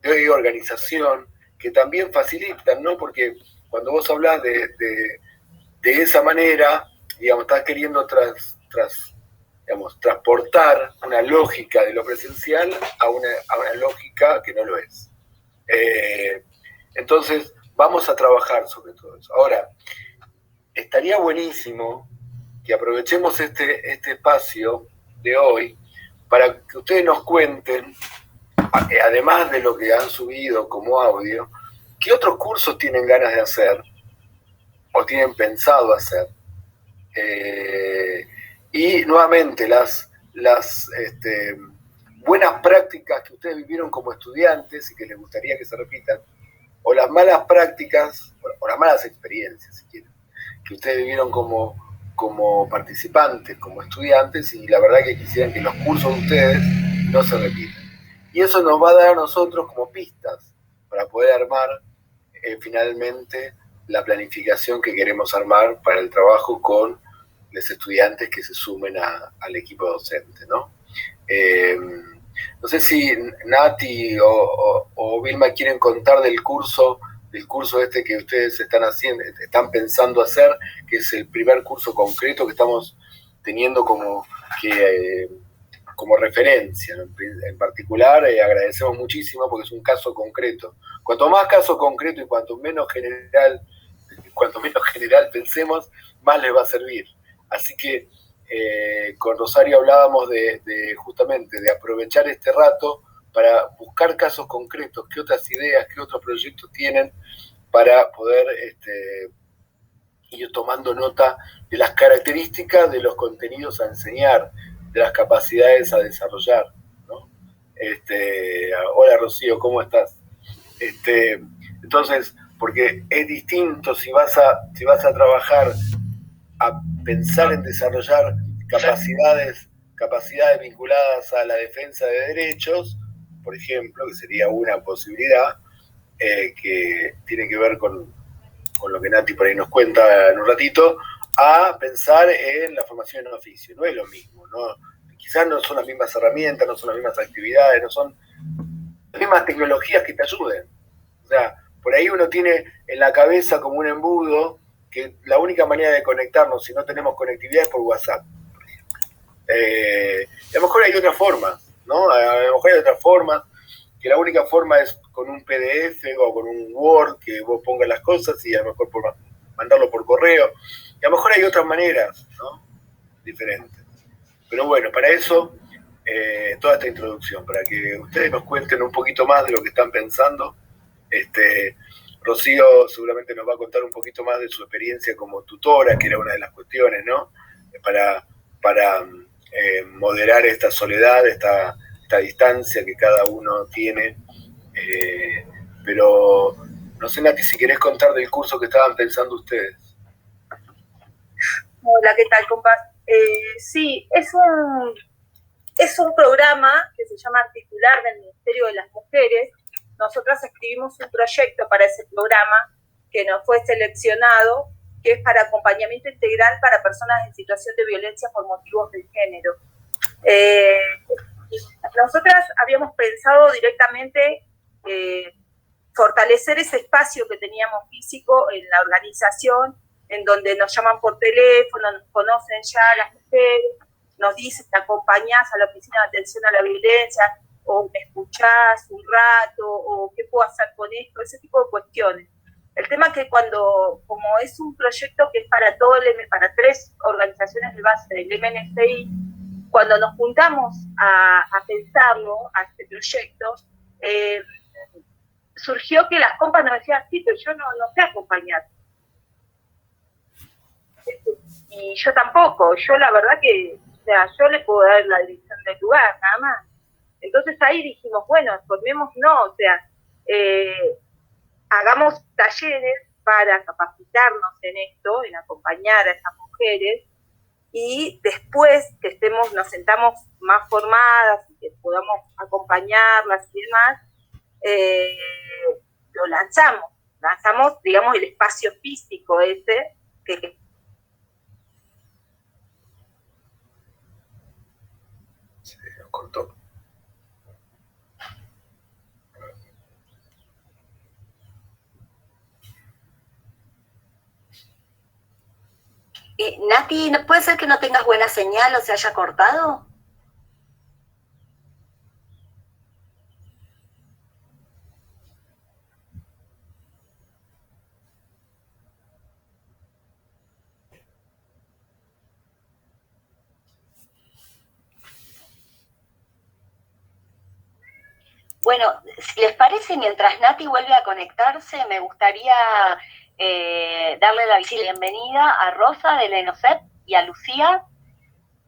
de organización, que también facilitan, ¿no? Porque cuando vos hablas de esa manera, digamos, estás queriendo transportar una lógica de lo presencial a una lógica que no lo es. Entonces, vamos a trabajar sobre todo eso. Ahora, estaría buenísimo que aprovechemos este espacio de hoy para que ustedes nos cuenten, además de lo que han subido como audio, qué otros cursos tienen ganas de hacer o tienen pensado hacer. Y nuevamente las buenas prácticas que ustedes vivieron como estudiantes y que les gustaría que se repitan, o las malas prácticas, o las malas experiencias, si quieren, que ustedes vivieron como participantes, como estudiantes, y la verdad que quisieran que los cursos de ustedes no se repitan. Y eso nos va a dar a nosotros como pistas para poder armar finalmente la planificación que queremos armar para el trabajo con los estudiantes que se sumen al equipo docente, ¿no? No sé si Nati o Vilma quieren contar del curso este que ustedes están pensando hacer, que es el primer curso concreto que estamos teniendo como referencia. En particular, agradecemos muchísimo porque es un caso concreto. Cuanto más caso concreto y cuanto menos general pensemos, más les va a servir. Así que con Rosario hablábamos justamente de aprovechar este rato para buscar casos concretos, qué otras ideas, qué otros proyectos tienen para poder ir tomando nota de las características de los contenidos a enseñar, de las capacidades a desarrollar, ¿no? Hola Rocío, ¿cómo estás? Entonces, porque es distinto si vas a trabajar a pensar en desarrollar capacidades vinculadas a la defensa de derechos, por ejemplo, que sería una posibilidad que tiene que ver con lo que Nati por ahí nos cuenta en un ratito, a pensar en la formación en oficio. No es lo mismo, ¿no? Quizás no son las mismas herramientas, no son las mismas actividades, no son las mismas tecnologías que te ayuden. O sea, por ahí uno tiene en la cabeza como un embudo que la única manera de conectarnos si no tenemos conectividad es por WhatsApp. A lo mejor hay otras formas, ¿no? A lo mejor hay otras formas, que la única forma es con un PDF o con un Word que vos pongas las cosas y a lo mejor mandarlo por correo. Y a lo mejor hay otras maneras, ¿no? Diferentes. Pero bueno, para eso, toda esta introducción, para que ustedes nos cuenten un poquito más de lo que están pensando. Rocío seguramente nos va a contar un poquito más de su experiencia como tutora, que era una de las cuestiones, ¿no? Para moderar esta soledad, esta distancia que cada uno tiene. Pero no sé, Nati, si querés contar del curso que estaban pensando ustedes. Hola, ¿qué tal, compa? Sí, es un programa que se llama Articular del Ministerio de las Mujeres. Nosotras escribimos un proyecto para ese programa que nos fue seleccionado, que es para acompañamiento integral para personas en situación de violencia por motivos de género. Nosotras habíamos pensado directamente fortalecer ese espacio que teníamos físico en la organización, en donde nos llaman por teléfono, nos conocen ya las mujeres, nos dicen, te acompañás a la oficina de atención a la violencia, o me escuchás un rato, o qué puedo hacer con esto, ese tipo de cuestiones. El tema es que como es un proyecto que es para para 3 organizaciones de base del MNCI, cuando nos juntamos a pensarlo, a este proyecto, surgió que las compas nos decían, sí, pero yo no sé acompañar. Y yo tampoco, yo la verdad que, o sea, yo le puedo dar la dirección del lugar, nada más. Entonces ahí dijimos, bueno, formémonos, o sea, hagamos talleres para capacitarnos en esto, en acompañar a esas mujeres, y después que nos sentamos más formadas y que podamos acompañarlas y demás, lo lanzamos, digamos, el espacio físico ese que Se nos cortó. Nati, ¿puede ser que no tengas buena señal o se haya cortado? Bueno, si les parece, mientras Nati vuelve a conectarse, me gustaría darle la bienvenida a Rosa de Lenofep y a Lucía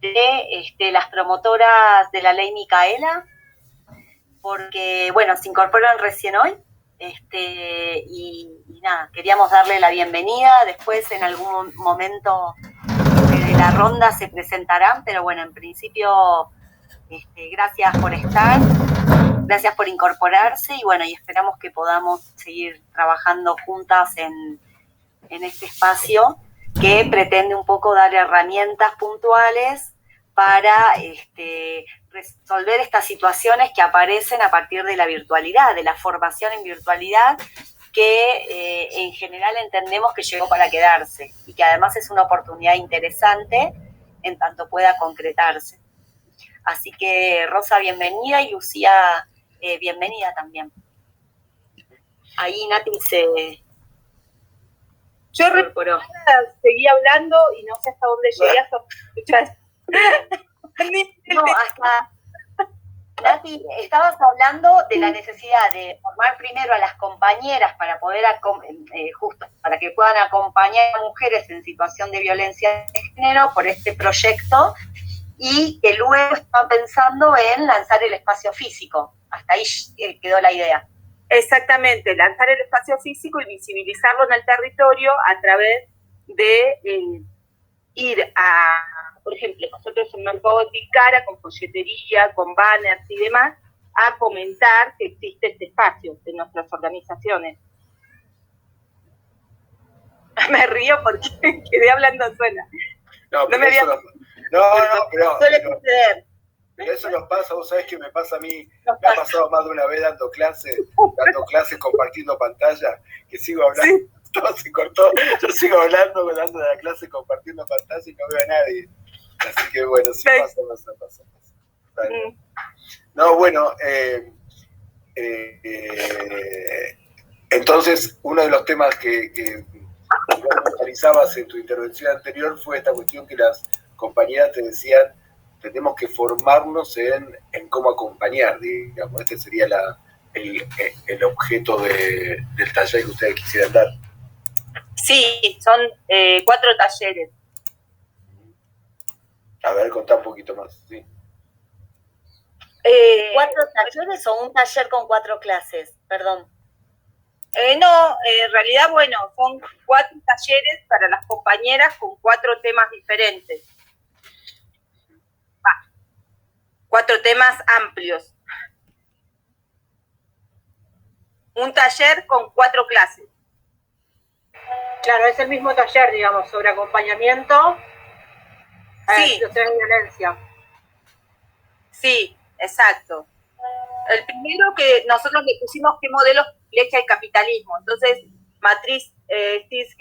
de las promotoras de la ley Micaela, porque, bueno, se incorporan recién hoy, y nada, queríamos darle la bienvenida. Después en algún momento de la ronda se presentarán, pero bueno, en principio, gracias por estar. Gracias por incorporarse y bueno, y esperamos que podamos seguir trabajando juntas en este espacio que pretende un poco dar herramientas puntuales para resolver estas situaciones que aparecen a partir de la virtualidad, de la formación en virtualidad, que en general entendemos que llegó para quedarse y que además es una oportunidad interesante en tanto pueda concretarse. Así que Rosa, bienvenida, y Lucía, bienvenida también. Ahí Nati se... Yo seguí hablando y no sé hasta dónde llegué a escuchar. No, hasta... Nati, estabas hablando de la necesidad de formar primero a las compañeras para poder, justo, para que puedan acompañar a mujeres en situación de violencia de género por este proyecto, y que luego estaban pensando en lanzar el espacio físico. Hasta ahí quedó la idea. Exactamente, lanzar el espacio físico y visibilizarlo en el territorio a través de ir a, por ejemplo, nosotros en Mercado de Tilcara, con folletería, con banners y demás, a comentar que existe este espacio de nuestras organizaciones. Me río porque quedé hablando sola. No, pero suele suceder. Pero eso nos pasa, vos sabés que me pasa a mí, me ha pasado más de una vez dando clases, compartiendo pantalla, que sigo hablando, ¿sí? Todo se cortó, yo sigo hablando, dando la clase, compartiendo pantalla y no veo a nadie. Así que bueno, sí pasa. No, bueno, entonces uno de los temas que analizabas en tu intervención anterior fue esta cuestión que las compañeras te decían: tenemos que formarnos en cómo acompañar, digamos. Este sería el objeto del taller que ustedes quisieran dar. Sí, son 4 talleres. A ver, contá un poquito más, sí. 4 talleres o un taller con 4 clases, perdón. No, en realidad, bueno, son 4 talleres para las compañeras con 4 temas diferentes. 4 temas amplios. Un taller con 4 clases. Claro, es el mismo taller, digamos, sobre acompañamiento a situaciones de violencia. Sí, exacto. El primero que nosotros le pusimos qué modelos privilegia el capitalismo. Entonces, matriz cis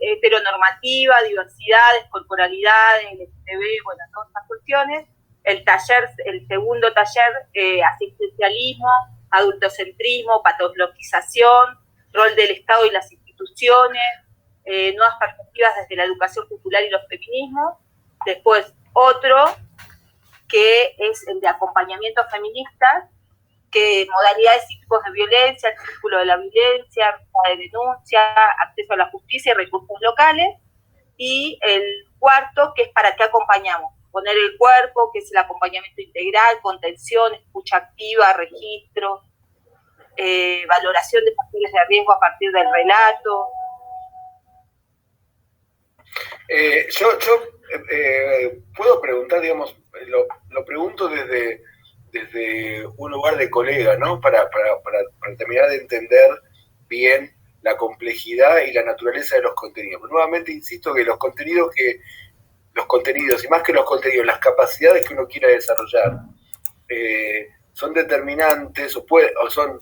heteronormativa, diversidades, corporalidades, LGTB, bueno, todas estas cuestiones. El segundo taller, asistencialismo, adultocentrismo, patologización, rol del Estado y las instituciones, nuevas perspectivas desde la educación popular y los feminismos. Después otro que es el de acompañamiento feminista, que modalidades y tipos de violencia, el círculo de la violencia, ruta de denuncia, acceso a la justicia y recursos locales. Y el cuarto, que es para qué acompañamos. Poner el cuerpo, que es el acompañamiento integral, contención, escucha activa, registro, valoración de factores de riesgo a partir del relato. Yo puedo preguntar, digamos, lo pregunto desde un lugar de colega, ¿no? Para terminar de entender bien la complejidad y la naturaleza de los contenidos. Pero nuevamente insisto que los contenidos, y más que los contenidos, las capacidades que uno quiera desarrollar, son determinantes o son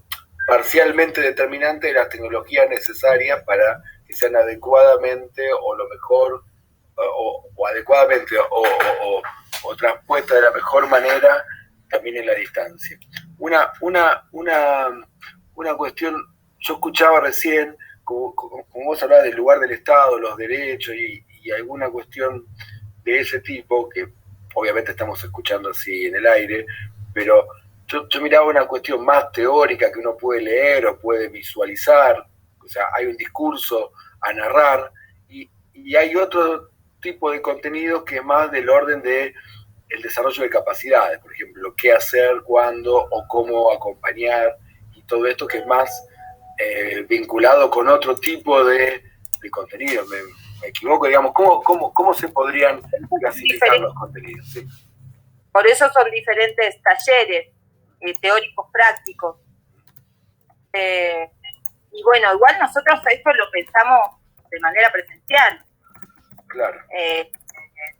parcialmente determinantes de las tecnologías necesarias para que sean adecuadamente o lo mejor o adecuadamente o transpuesta de la mejor manera también en la distancia. Una cuestión, yo escuchaba recién, como vos hablabas del lugar del Estado, los derechos y alguna cuestión de ese tipo, que obviamente estamos escuchando así en el aire, pero yo miraba una cuestión más teórica que uno puede leer o puede visualizar, o sea, hay un discurso a narrar y hay otro tipo de contenido que es más del orden de el desarrollo de capacidades, por ejemplo, qué hacer, cuándo o cómo acompañar y todo esto que es más vinculado con otro tipo de contenido. ¿Me equivoco? Digamos, ¿cómo se podrían clasificar los contenidos? ¿Sí? Por eso son diferentes talleres teóricos prácticos. Y bueno, igual nosotros esto lo pensamos de manera presencial. Claro.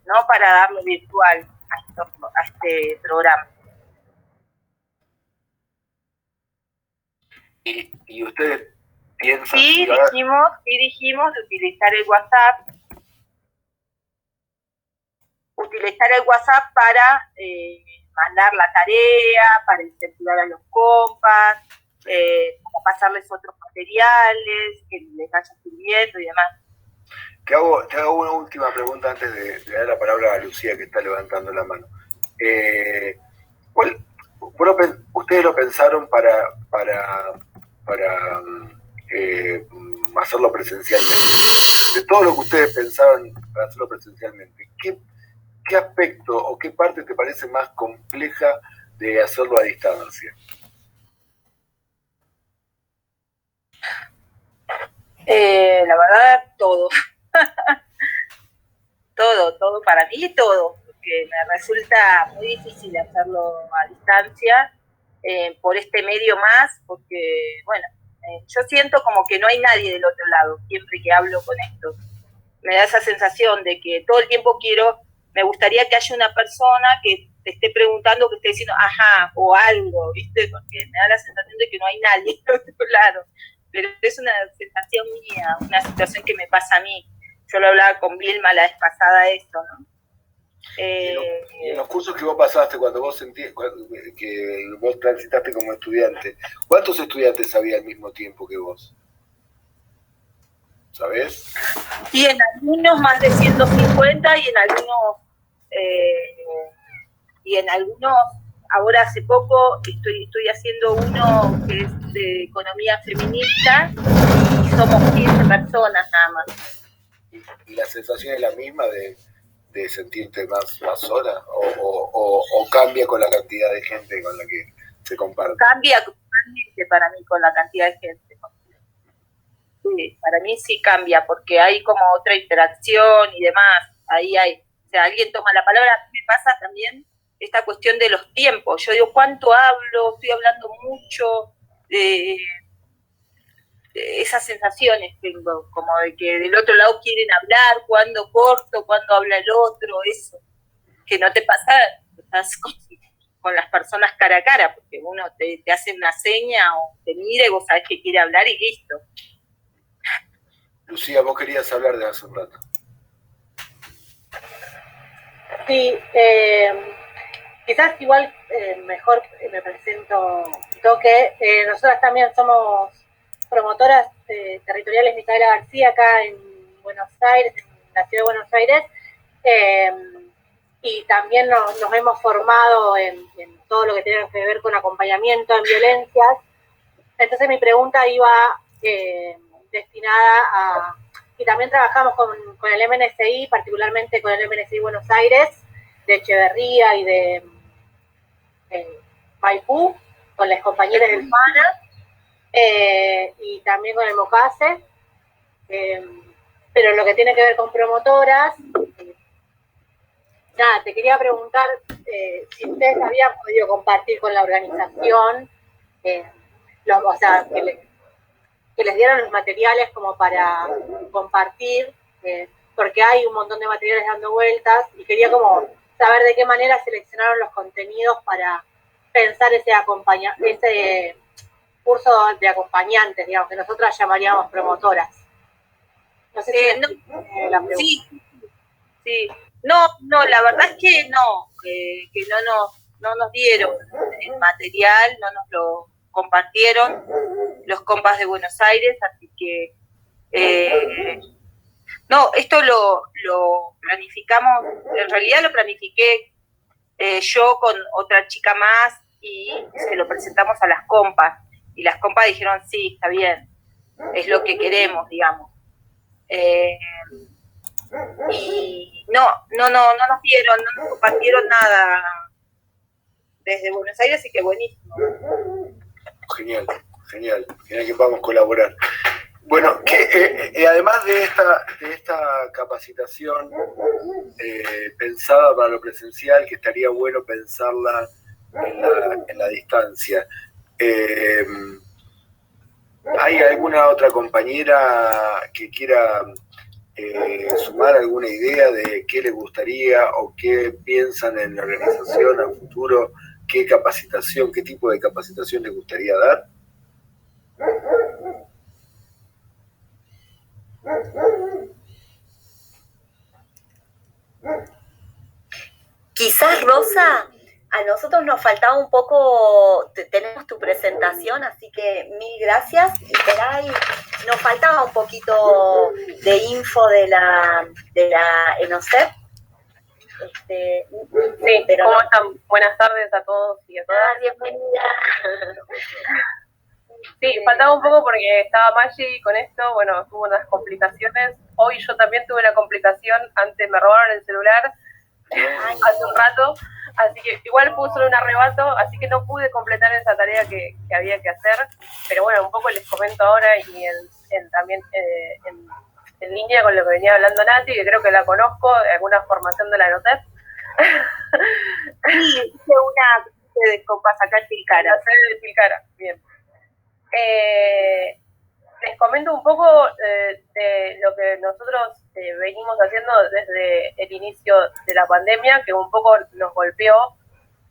No para darlo virtual a este programa. ¿Y ustedes piensan? Sí, dijimos de utilizar el WhatsApp. Utilizar el WhatsApp para mandar la tarea, para incentivar a los compas, para pasarles otros materiales que les vaya sirviendo y demás. Te hago una última pregunta antes de dar la palabra a Lucía, que está levantando la mano. ¿Ustedes lo pensaron para hacerlo presencialmente? De todo lo que ustedes pensaban para hacerlo presencialmente, ¿qué aspecto o qué parte te parece más compleja de hacerlo a distancia? La verdad, todo. todo para mí, todo, porque me resulta muy difícil hacerlo a distancia por este medio más, porque, bueno, yo siento como que no hay nadie del otro lado, siempre que hablo con esto. Me da esa sensación de que todo el tiempo me gustaría que haya una persona que te esté preguntando, que esté diciendo, ajá, o algo, ¿viste? Porque me da la sensación de que no hay nadie del otro lado. Pero es una sensación mía, una situación que me pasa a mí. Yo lo hablaba con Vilma la vez pasada esto, ¿no? Y en los cursos que vos pasaste, cuando vos que vos transitaste como estudiante, ¿cuántos estudiantes había al mismo tiempo que vos? ¿Sabés? Y en algunos más de 150 y en algunos ahora hace poco estoy haciendo uno que es de economía feminista y somos 15 personas nada más. ¿Y la sensación es la misma de sentirte más sola o cambia con la cantidad de gente con la que se comparte? Cambia totalmente para mí con la cantidad de gente. Sí, para mí sí cambia porque hay como otra interacción y demás. Ahí hay, o sea, alguien toma la palabra. A mí me pasa también esta cuestión de los tiempos. Yo digo, ¿cuánto hablo? Estoy hablando mucho. Esas sensaciones tengo, como de que del otro lado quieren hablar, cuándo corto, cuándo habla el otro, eso. Que no te pasa, estás con las personas cara a cara, porque uno te hace una seña o te mira y vos sabés que quiere hablar y listo. Lucía, vos querías hablar de hace un rato. Sí, quizás igual mejor me presento un toque. Nosotras también somos promotoras territoriales Micaela García acá en Buenos Aires, en la ciudad de Buenos Aires, y también nos hemos formado en todo lo que tiene que ver con acompañamiento en violencias. Entonces mi pregunta iba destinada a... Y también trabajamos con el MNCI, particularmente con el MNCI Buenos Aires, de Echeverría y de Maipú, con las compañeras del FANA, y también con el MOCASE, pero lo que tiene que ver con promotoras, nada, te quería preguntar si ustedes habían podido compartir con la organización, o sea, que les dieran los materiales como para compartir, porque hay un montón de materiales dando vueltas, y quería como saber de qué manera seleccionaron los contenidos para pensar ese curso de acompañantes, digamos, que nosotras llamaríamos promotoras. No sé si la pregunta. Sí, Sí. No, la verdad es que no, que no nos dieron el material, no nos lo compartieron los compas de Buenos Aires, así que no, esto lo planificamos, en realidad lo planifiqué yo con otra chica más y se lo presentamos a las compas, y las compas dijeron, sí, está bien, es lo que queremos, digamos. Y no nos dieron, no nos compartieron nada desde Buenos Aires, así que buenísimo. Genial que podamos colaborar. Bueno, además de esta capacitación pensada para lo presencial, que estaría bueno pensarla en la distancia, ¿hay alguna otra compañera que quiera sumar alguna idea de qué le gustaría o qué piensan en la organización a futuro? ¿Qué capacitación, qué tipo de capacitación les gustaría dar? Quizás, Rosa, a nosotros nos faltaba un poco, tenemos tu presentación, así que mil gracias. Y por ahí nos faltaba un poquito de info de la ENOCEP. Sí, pero ¿cómo están? Buenas tardes a todos y a todas. Bienvenida. Sí, faltaba un poco porque estaba Maggi con esto, bueno, tuvo unas complicaciones. Hoy yo también tuve una complicación, antes me robaron el celular hace un rato, así que igual fue solo un arrebato, así que no pude completar esa tarea que había que hacer, pero bueno, un poco les comento ahora y también en línea con lo que venía hablando Nati, que creo que la conozco, alguna formación de la ENOCEP. Sí, hice una de compas acá en Tilcara. La sede de Tilcara, bien. Les comento un poco de lo que nosotros venimos haciendo desde el inicio de la pandemia, que un poco nos golpeó,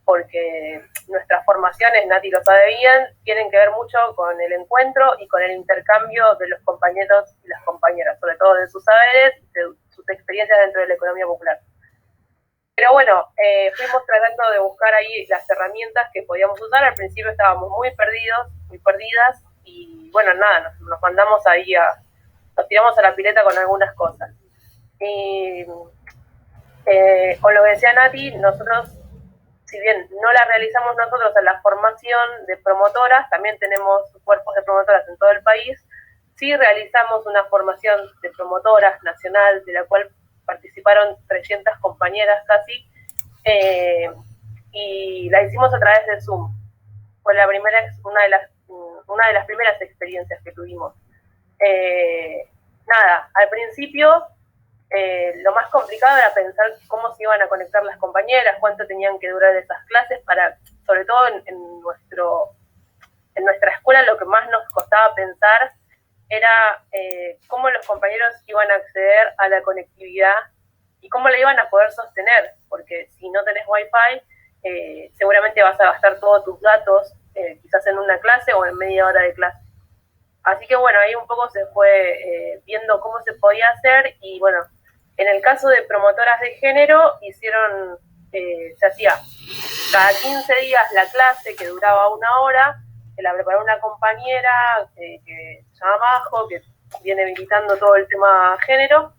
porque nuestras formaciones, Nati lo sabe bien, tienen que ver mucho con el encuentro y con el intercambio de los compañeros y las compañeras, sobre todo de sus saberes, de sus experiencias dentro de la economía popular. Pero bueno, fuimos tratando de buscar ahí las herramientas que podíamos usar. Al principio estábamos muy perdidas, y bueno, nada, nos mandamos ahí nos tiramos a la pileta con algunas cosas. Y con lo que decía Nati, nosotros, si bien no la realizamos nosotros en la formación de promotoras, también tenemos cuerpos de promotoras en todo el país, sí realizamos una formación de promotoras nacional, de la cual participaron 300 compañeras casi, y la hicimos a través de Zoom. Fue una de las primeras experiencias que tuvimos. Nada, al principio lo más complicado era pensar cómo se iban a conectar las compañeras, cuánto tenían que durar esas clases, sobre todo en nuestra escuela lo que más nos costaba pensar era cómo los compañeros iban a acceder a la conectividad y cómo la iban a poder sostener, porque si no tenés Wi-Fi, seguramente vas a gastar todos tus datos, quizás en una clase o en media hora de clase. Así que bueno, ahí un poco se fue viendo cómo se podía hacer, y bueno, en el caso de promotoras de género, se hacía cada 15 días la clase, que duraba 1 hora, que la preparó una compañera que se llama Majo, que viene militando todo el tema género.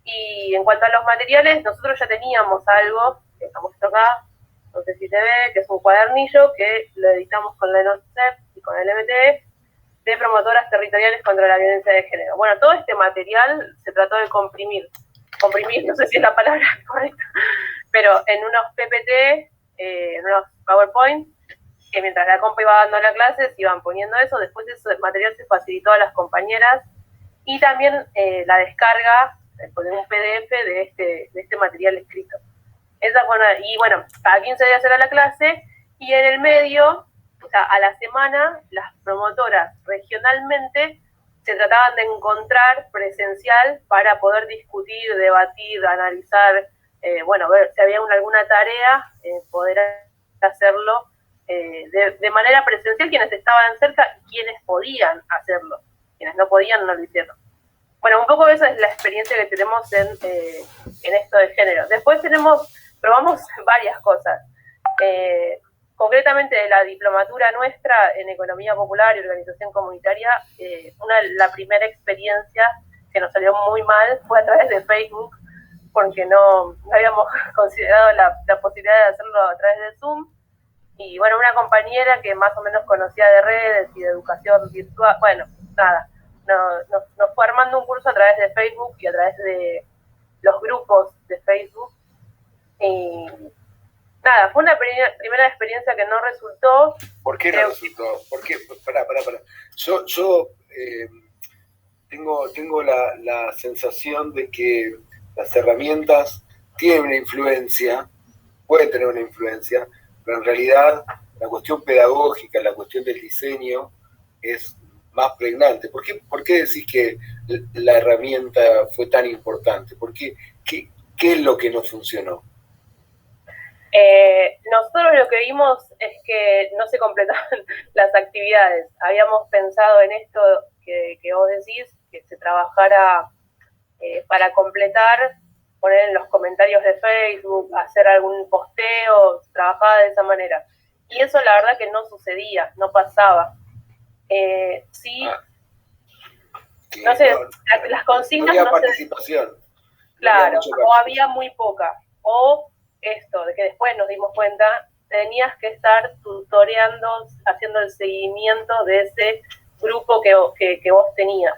Y en cuanto a los materiales, nosotros ya teníamos algo, que estamos acá, no sé si se ve, que es un cuadernillo que lo editamos con la ENOCEP y con el MTE, de promotoras territoriales contra la violencia de género. Bueno, todo este material se trató de comprimir, no sé si es la palabra correcta, pero en unos PPT, en unos PowerPoint, que mientras la compa iba dando la clase se iban poniendo eso. Después ese material se facilitó a las compañeras, y también la descarga de un PDF de este material escrito. Y bueno, cada 15 días era la clase, y en el medio, o sea, a la semana, las promotoras regionalmente se trataban de encontrar presencial para poder discutir, debatir, analizar, ver si había alguna tarea, poder hacerlo de manera presencial, quienes estaban cerca y quienes podían hacerlo. Quienes no podían, no lo hicieron. Bueno, un poco esa es la experiencia que tenemos en esto de género. Después probamos varias cosas. Concretamente de la diplomatura nuestra en Economía Popular y Organización Comunitaria, la primera experiencia que nos salió muy mal fue a través de Facebook, porque no habíamos considerado la posibilidad de hacerlo a través de Zoom. Y bueno, una compañera que más o menos conocía de redes y de educación virtual, bueno, nada, nos fue armando un curso a través de Facebook y a través de los grupos de Facebook. Y nada, fue una primera experiencia que no resultó. ¿Por qué no resultó? ¿Por qué? Pará. Yo tengo la sensación de que las herramientas tienen una influencia, pueden tener una influencia, pero en realidad la cuestión pedagógica, la cuestión del diseño es más pregnante. ¿Por qué decís que la herramienta fue tan importante? ¿Qué es lo que no funcionó? Nosotros lo que vimos es que no se completaban las actividades. Habíamos pensado en esto que vos decís, que se trabajara para completar, poner en los comentarios de Facebook, hacer algún posteo, trabajaba de esa manera. Y eso la verdad que no sucedía, no pasaba. No sé, las consignas no había participación. Claro, o había muy poca. O esto, de que después nos dimos cuenta, tenías que estar tutoreando, haciendo el seguimiento de ese grupo que vos tenías.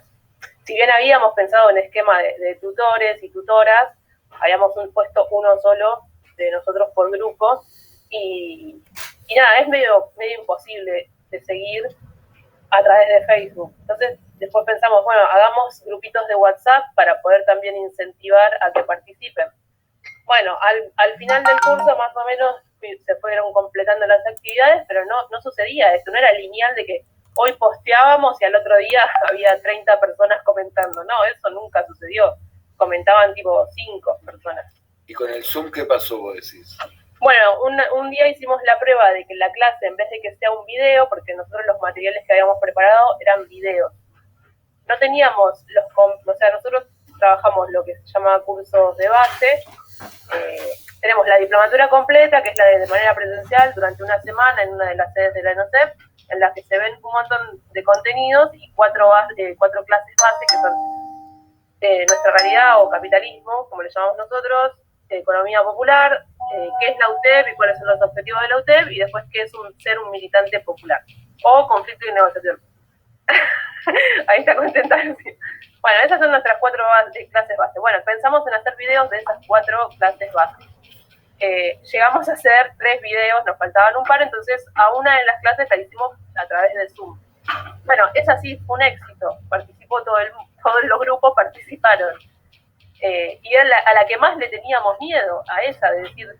Si bien habíamos pensado en esquema de tutores y tutoras, habíamos puesto uno solo de nosotros por grupo, y nada, es medio imposible de seguir a través de Facebook. Entonces, después pensamos, bueno, hagamos grupitos de WhatsApp para poder también incentivar a que participen. Bueno, al final del curso más o menos se fueron completando las actividades, pero no sucedía esto, no era lineal de que hoy posteábamos y al otro día había 30 personas comentando. No, eso nunca sucedió. Comentaban tipo 5 personas. ¿Y con el Zoom qué pasó, vos decís? Bueno, un día hicimos la prueba de que la clase, en vez de que sea un video, porque nosotros los materiales que habíamos preparado eran videos, no teníamos nosotros trabajamos lo que se llama cursos de base. Tenemos la diplomatura completa, que es la de manera presencial durante una semana en una de las sedes de la ENOCEP, en la que se ven un montón de contenidos y 4 clases base, que son nuestra realidad o capitalismo, como le llamamos nosotros, economía popular, qué es la UTEP y cuáles son los objetivos de la UTEP, y después qué es ser un militante popular, o conflicto y negociación. Ahí está contenta. Bueno, esas son nuestras 4 clases base. Bueno, pensamos en hacer videos de esas 4 clases base. Llegamos a hacer 3 videos, nos faltaban un par, entonces a una de las clases la hicimos a través de Zoom. Bueno, esa sí fue un éxito, participó todos los grupos participaron. Y era a la que más le teníamos miedo, a esa, de decir,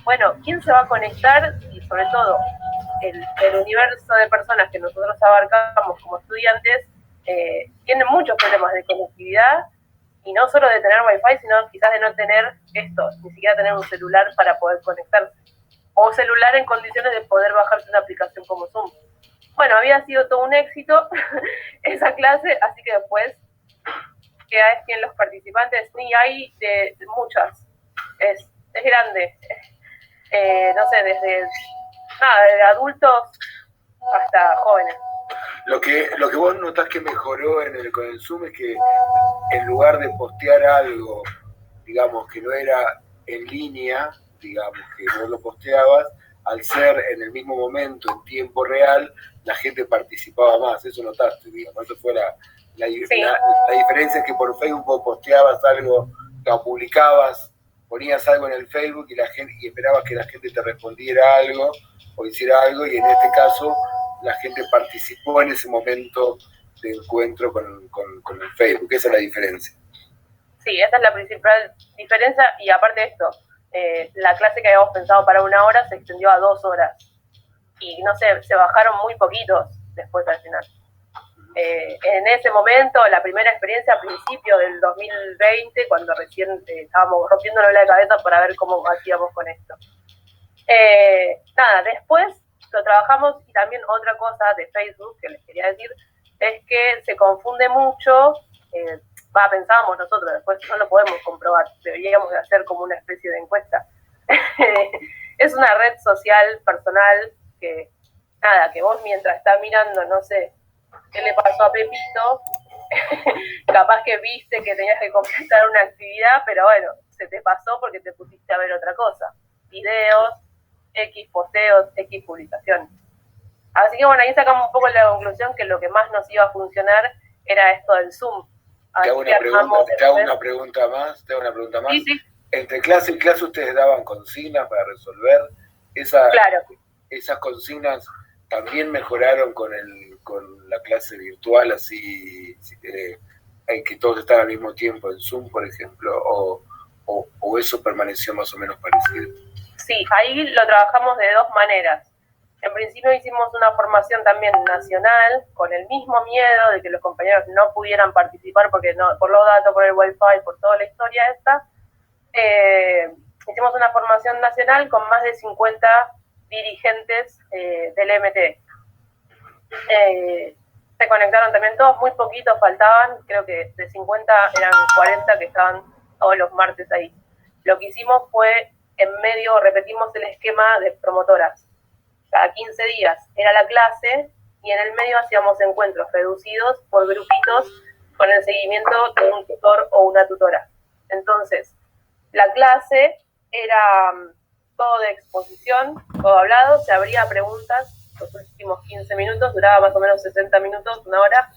bueno, ¿quién se va a conectar? Y sobre todo, el universo de personas que nosotros abarcamos como estudiantes tienen muchos problemas de conectividad, y no solo de tener wifi, sino quizás de no tener esto, ni siquiera tener un celular para poder conectarse, o celular en condiciones de poder bajarse una aplicación como Zoom. Bueno, había sido todo un éxito esa clase, así que después es que los participantes, ni hay de muchas, es grande, no sé, desde adultos hasta jóvenes. Lo que vos notás que mejoró con el Zoom es que en lugar de postear algo, digamos, que no era en línea, digamos, que vos lo posteabas, al ser en el mismo momento, en tiempo real, la gente participaba más. Eso notaste, digamos, eso fue la diferencia es que por Facebook vos posteabas algo, lo publicabas, ponías algo en el Facebook y esperabas que la gente te respondiera algo o hiciera algo, y en este caso la gente participó en ese momento de encuentro con el Facebook. Esa es la diferencia. Sí, esa es la principal diferencia, y aparte de esto, la clase que habíamos pensado para 1 hora se extendió a 2 horas, y no sé, se bajaron muy poquitos después al final. En ese momento, la primera experiencia a principio del 2020, cuando recién estábamos rompiéndonos la cabeza para ver cómo hacíamos con esto. Después lo trabajamos, y también otra cosa de Facebook que les quería decir es que se confunde mucho pensábamos nosotros, después no lo podemos comprobar, deberíamos de hacer como una especie de encuesta. Es una red social personal que, nada, que vos mientras estás mirando, no sé, qué le pasó a Pepito, capaz que viste que tenías que completar una actividad, pero bueno, se te pasó porque te pusiste a ver otra cosa. Videos, X posteos, X publicaciones. Así que bueno, ahí sacamos un poco la conclusión que lo que más nos iba a funcionar era esto del Zoom. Te hago una pregunta más. Sí, sí. Entre clase y clase ustedes daban consignas para resolver. Claro. Esas consignas también mejoraron con la clase virtual, así que todos están al mismo tiempo en Zoom, por ejemplo, o eso permaneció más o menos parecido. Sí, ahí lo trabajamos de dos maneras. En principio hicimos una formación también nacional, con el mismo miedo de que los compañeros no pudieran participar porque no, por los datos, por el wifi, por toda la historia esta. Hicimos una formación nacional con más de 50 dirigentes del MT. Se conectaron también todos, muy poquitos faltaban, creo que de 50 eran 40 que estaban todos los martes ahí. Lo que hicimos fue, en medio, repetimos el esquema de promotoras. Cada 15 días era la clase y en el medio hacíamos encuentros reducidos por grupitos con el seguimiento de un tutor o una tutora. Entonces, la clase era todo de exposición, todo hablado, se abría preguntas, los últimos 15 minutos, duraba más o menos 60 minutos, una hora,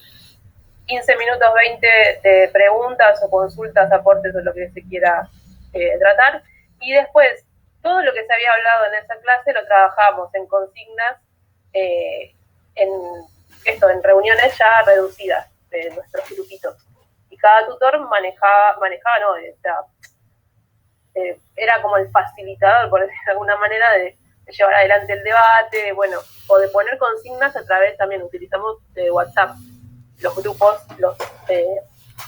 15 minutos, 20 de preguntas o consultas, aportes o lo que se quiera tratar, y después todo lo que se había hablado en esa clase lo trabajábamos en consignas, en reuniones ya reducidas de nuestros grupitos. Y cada tutor era como el facilitador, por decirlo de alguna manera, de llevar adelante el debate, bueno, o de poner consignas a través, también utilizamos WhatsApp. Los grupos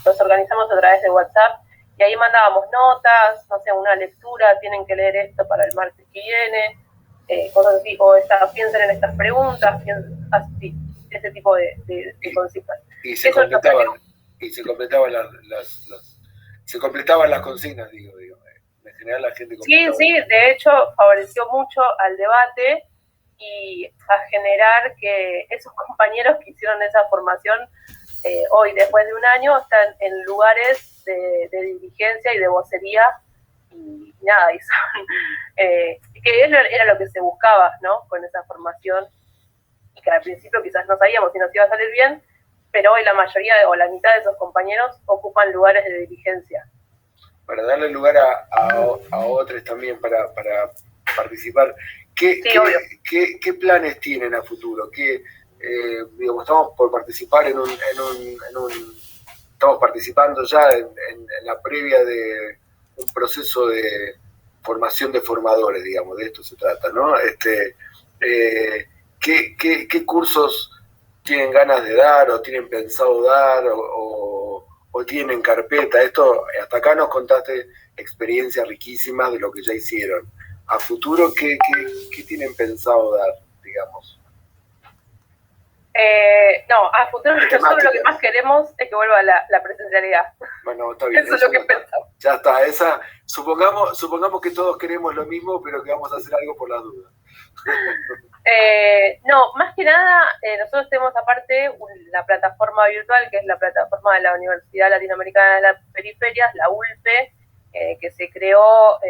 los organizamos a través de WhatsApp, y ahí mandábamos notas, no sé, una lectura, tienen que leer esto para el martes que viene, cosas así, o piensen en estas preguntas, así, ese tipo de consignas. Y se completaban las consignas, digo. En general la gente completaba. Sí, de hecho favoreció mucho al debate y a generar que esos compañeros que hicieron esa formación hoy, después de un año, están en lugares de dirigencia y de vocería y nada, y son, que era lo que se buscaba, ¿no? Con esa formación, y que al principio quizás no sabíamos si nos iba a salir bien, pero hoy la mayoría o la mitad de esos compañeros ocupan lugares de dirigencia. Para darle lugar a otros también para participar. ¿Qué planes tienen a futuro? Estamos por participar estamos participando ya en la previa de un proceso de formación de formadores, digamos, de esto se trata, ¿no? ¿Qué cursos tienen ganas de dar o tienen pensado dar o tienen carpeta? Esto, hasta acá nos contaste experiencias riquísimas de lo que ya hicieron. A futuro, ¿qué tienen pensado dar, digamos? No, a futuro nosotros lo que más queremos es que vuelva la presencialidad. Bueno, está bien. Eso es lo que pensamos. Ya está, supongamos que todos queremos lo mismo, pero que vamos a hacer algo por las dudas. No, más que nada, nosotros tenemos aparte la plataforma virtual, que es la plataforma de la Universidad Latinoamericana de las Periferias, la ULPE, que se creó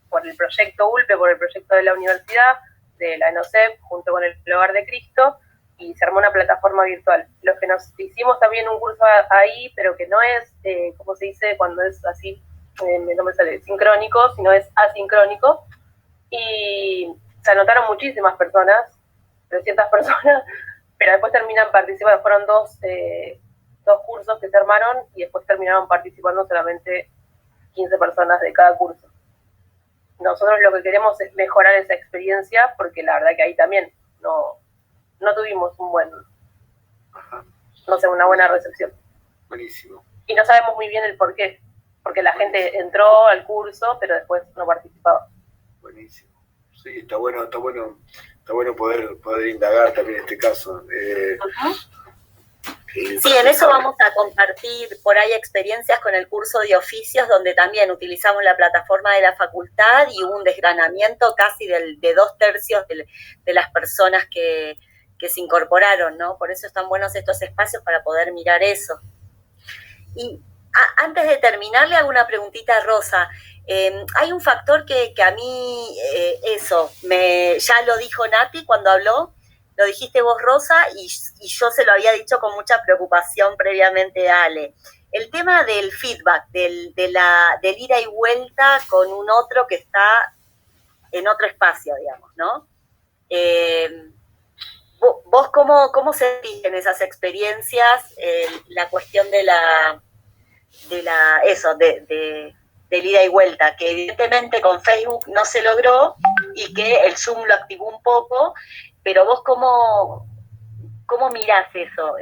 por el proyecto ULPE, por el proyecto de la universidad, de la ENOCEP, junto con el Hogar de Cristo, y se armó una plataforma virtual. Los que nos hicimos también un curso ahí, pero que no es, ¿cómo se dice? Cuando es así, no me sale sincrónico, sino es asincrónico, y se anotaron muchísimas personas, 300 personas, pero después terminan participando, fueron dos cursos que se armaron, y después terminaron participando solamente 15 personas de cada curso. Nosotros lo que queremos es mejorar esa experiencia, porque la verdad que ahí también no tuvimos una buena recepción. Buenísimo. Y no sabemos muy bien el por qué, porque la gente entró al curso, pero después no participaba. Buenísimo. Sí, está bueno poder indagar también este caso. Sí, en eso vamos a compartir por ahí experiencias con el curso de oficios, donde también utilizamos la plataforma de la facultad y hubo un desgranamiento casi de 2/3 de las personas que se incorporaron, ¿no? Por eso están buenos estos espacios para poder mirar eso. Y antes de terminar, le hago una preguntita a Rosa. Hay un factor que a mí, ya lo dijo Nati cuando habló, lo dijiste vos, Rosa, y yo se lo había dicho con mucha preocupación previamente a Ale. El tema del feedback, del ida y vuelta con un otro que está en otro espacio, digamos, ¿no? ¿Vos cómo sentís en esas experiencias la cuestión del ida y vuelta, que evidentemente con Facebook no se logró y que el Zoom lo activó un poco, pero vos cómo mirás eso,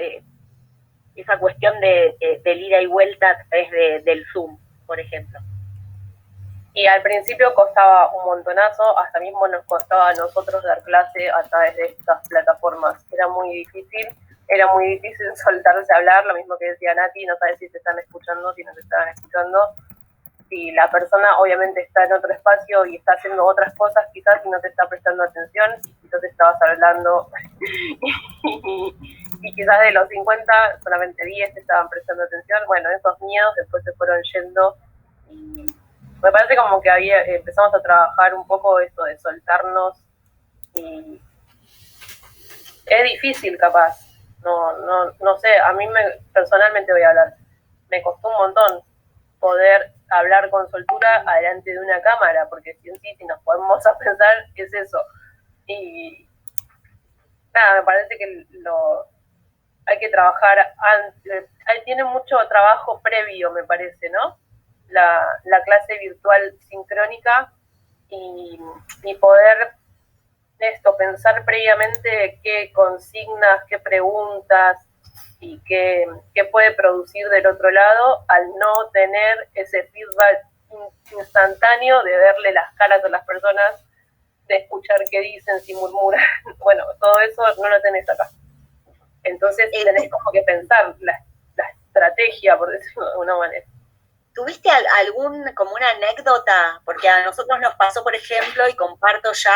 esa cuestión del ida y vuelta a través del Zoom, por ejemplo? Y al principio costaba un montonazo, hasta mismo nos costaba a nosotros dar clase a través de estas plataformas. Era muy difícil soltarse a hablar, lo mismo que decía Nati, no sabes si te están escuchando, si no te estaban escuchando. Si la persona obviamente está en otro espacio y está haciendo otras cosas, quizás, y no te está prestando atención, quizás estabas hablando y quizás de los 50 solamente 10 te estaban prestando atención. Bueno, esos miedos después se fueron yendo y me parece como que empezamos a trabajar un poco esto de soltarnos y es difícil capaz, no sé, a mí personalmente voy a hablar, me costó un montón poder hablar con soltura adelante de una cámara, porque si nos podemos a pensar, ¿qué es eso? Y nada, me parece que hay que trabajar antes, tiene mucho trabajo previo, me parece, ¿no? La clase virtual sincrónica y poder pensar previamente qué consignas, qué preguntas y qué puede producir del otro lado al no tener ese feedback instantáneo de verle las caras a las personas, de escuchar qué dicen, si murmuran. Bueno, todo eso no lo tenés acá. Entonces tenés como que pensar la estrategia, por decirlo de alguna manera. ¿Tuviste como una anécdota? Porque a nosotros nos pasó, por ejemplo, y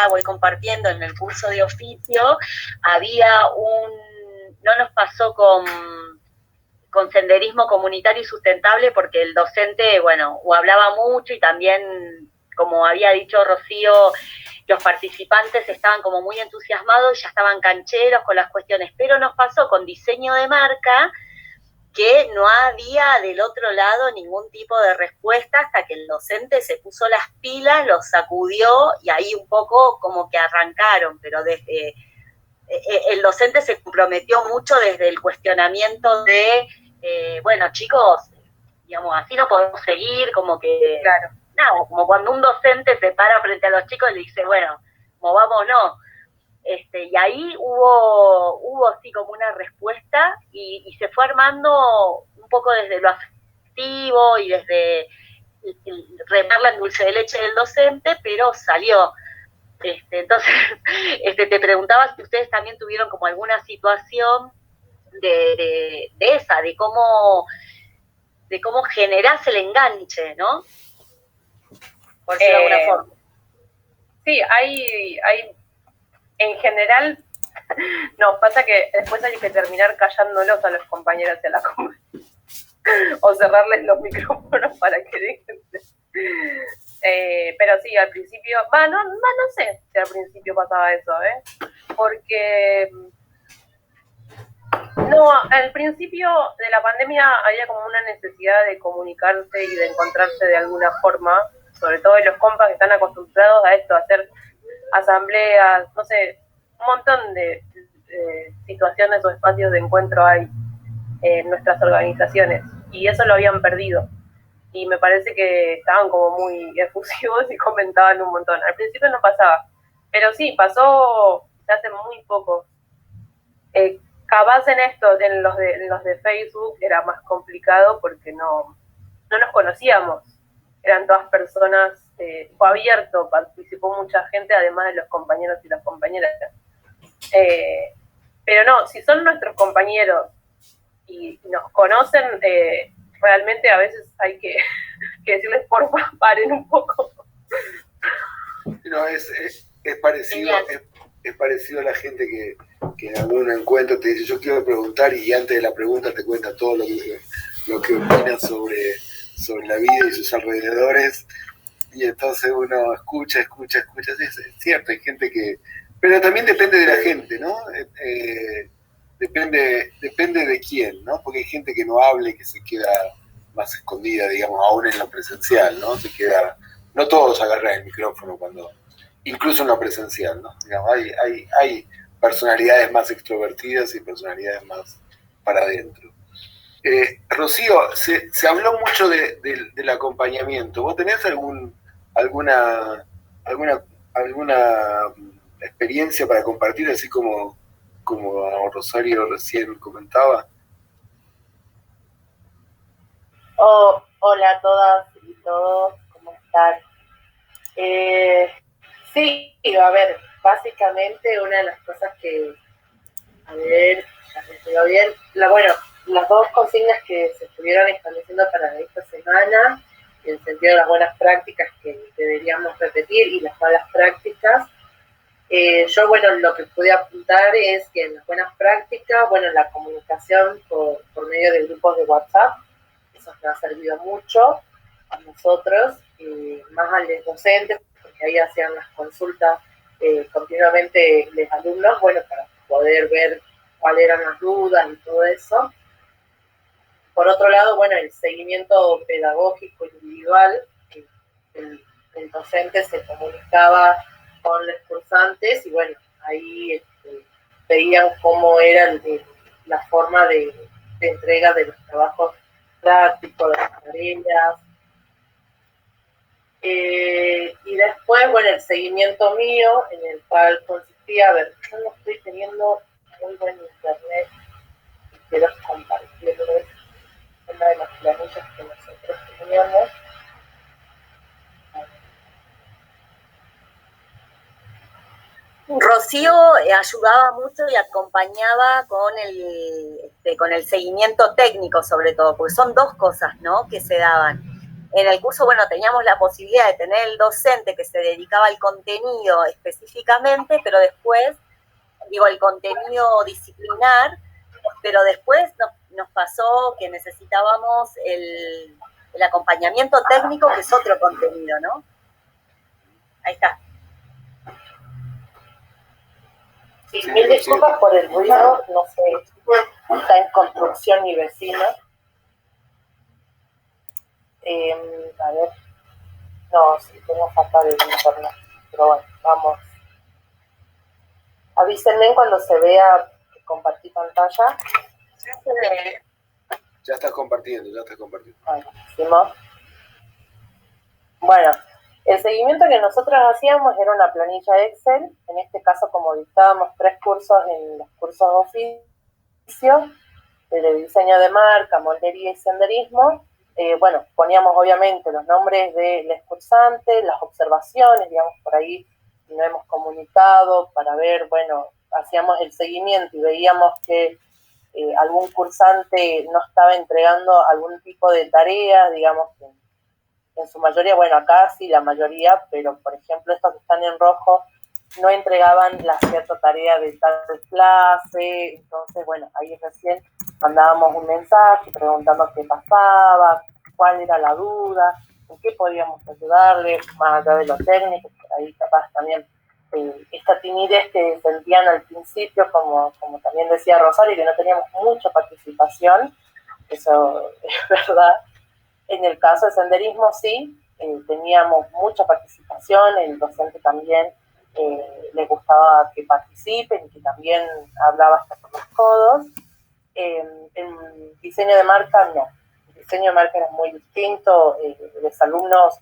voy compartiendo en el curso de oficio, no nos pasó con senderismo comunitario y sustentable, porque el docente, o hablaba mucho y también, como había dicho Rocío, los participantes estaban como muy entusiasmados y ya estaban cancheros con las cuestiones, pero nos pasó con diseño de marca, que no había del otro lado ningún tipo de respuesta hasta que el docente se puso las pilas, los sacudió y ahí un poco como que arrancaron, pero desde el docente se comprometió mucho desde el cuestionamiento de, chicos, digamos, así no podemos seguir, como que, claro, nada, como cuando un docente se para frente a los chicos y le dice, movámonos. Y ahí hubo así como una respuesta y se fue armando un poco desde lo afectivo y desde remarla en dulce de leche del docente, pero salió. Entonces, te preguntaba si ustedes también tuvieron como alguna situación de cómo generás el enganche, ¿no? Por decirlo de alguna forma. Sí, hay en general, nos pasa que después hay que terminar callándolos a los compañeros de la comunidad o cerrarles los micrófonos para que dejen. Pero sí, al principio, no sé si al principio pasaba eso, porque al principio de la pandemia había como una necesidad de comunicarse y de encontrarse de alguna forma, sobre todo en los compas que están acostumbrados a esto, a hacer asambleas, no sé, un montón de situaciones o espacios de encuentro hay en nuestras organizaciones y eso lo habían perdido y me parece que estaban como muy efusivos y comentaban un montón. Al principio no pasaba, pero sí, pasó hace muy poco. Capaz en los de Facebook era más complicado porque no nos conocíamos, eran todas personas, fue abierto, participó mucha gente, además de los compañeros y las compañeras. Pero no, si son nuestros compañeros y nos conocen, realmente a veces hay que decirles, por favor, paren un poco. No, es parecido, es parecido a la gente que en algún encuentro te dice, yo quiero preguntar, y antes de la pregunta te cuenta todo lo que opina sobre la vida y sus alrededores, y entonces uno escucha, es cierto, hay gente que... Pero también depende de la gente, ¿no? Depende de quién, ¿no? Porque hay gente que no hable, que se queda más escondida, digamos, aún en lo presencial, ¿no? Se queda... No todos agarran el micrófono cuando... Incluso en lo presencial, ¿no? Digamos, hay personalidades más extrovertidas y personalidades más para adentro. Rocío, se habló mucho del acompañamiento. ¿Vos tenés alguna experiencia para compartir, así como Rosario recién comentaba? Hola a todas y todos, ¿cómo están? Sí, a ver, básicamente una de las cosas que, a ver, ya me digo bien, las dos consignas que se estuvieron estableciendo para esta semana, en el sentido de las buenas prácticas que deberíamos repetir y las malas prácticas, yo, lo que pude apuntar es que en las buenas prácticas, la comunicación por medio de grupos de WhatsApp, eso nos ha servido mucho a nosotros, más a los docentes, porque ahí hacían las consultas continuamente los alumnos, para poder ver cuáles eran las dudas y todo eso. Por otro lado, el seguimiento pedagógico individual, el docente se comunicaba con los cursantes y ahí veían cómo era la forma de entrega de los trabajos prácticos, de las tareas. Y después, el seguimiento mío, en el cual consistía, yo no estoy teniendo muy buen internet y quiero compartirles una de las planillas que nosotros teníamos. Rocío ayudaba mucho y acompañaba con el seguimiento técnico, sobre todo, porque son dos cosas, ¿no?, que se daban. En el curso, teníamos la posibilidad de tener el docente que se dedicaba al contenido específicamente, pero después, el contenido disciplinar, pero después nos pasó que necesitábamos el acompañamiento técnico, que es otro contenido, ¿no? Ahí está. Sí, mil disculpas por el ruido, no sé, está en construcción mi vecino. A ver, no, sí, tengo fatal el internet, pero vamos. Avísenme cuando se vea que compartí pantalla. Ya estás compartiendo. Buenísimo. El seguimiento que nosotros hacíamos era una planilla Excel, en este caso como dictábamos 3 cursos en los cursos de oficio, de diseño de marca, moldería y senderismo. Poníamos obviamente los nombres de los cursantes, las observaciones, digamos, por ahí no hemos comunicado para ver, hacíamos el seguimiento y veíamos que algún cursante no estaba entregando algún tipo de tarea, digamos que en su mayoría, acá sí la mayoría, pero por ejemplo estos que están en rojo no entregaban la cierta tarea de tal clase, entonces ahí recién mandábamos un mensaje preguntando qué pasaba, cuál era la duda, en qué podíamos ayudarle, más allá de lo técnico, por ahí capaz también esta timidez que sentían al principio, como también decía Rosario, que no teníamos mucha participación, eso es verdad. En el caso de senderismo sí, teníamos mucha participación, el docente también le gustaba que participen y que también hablaba hasta por los codos. En diseño de marca no, el diseño de marca era muy distinto, los alumnos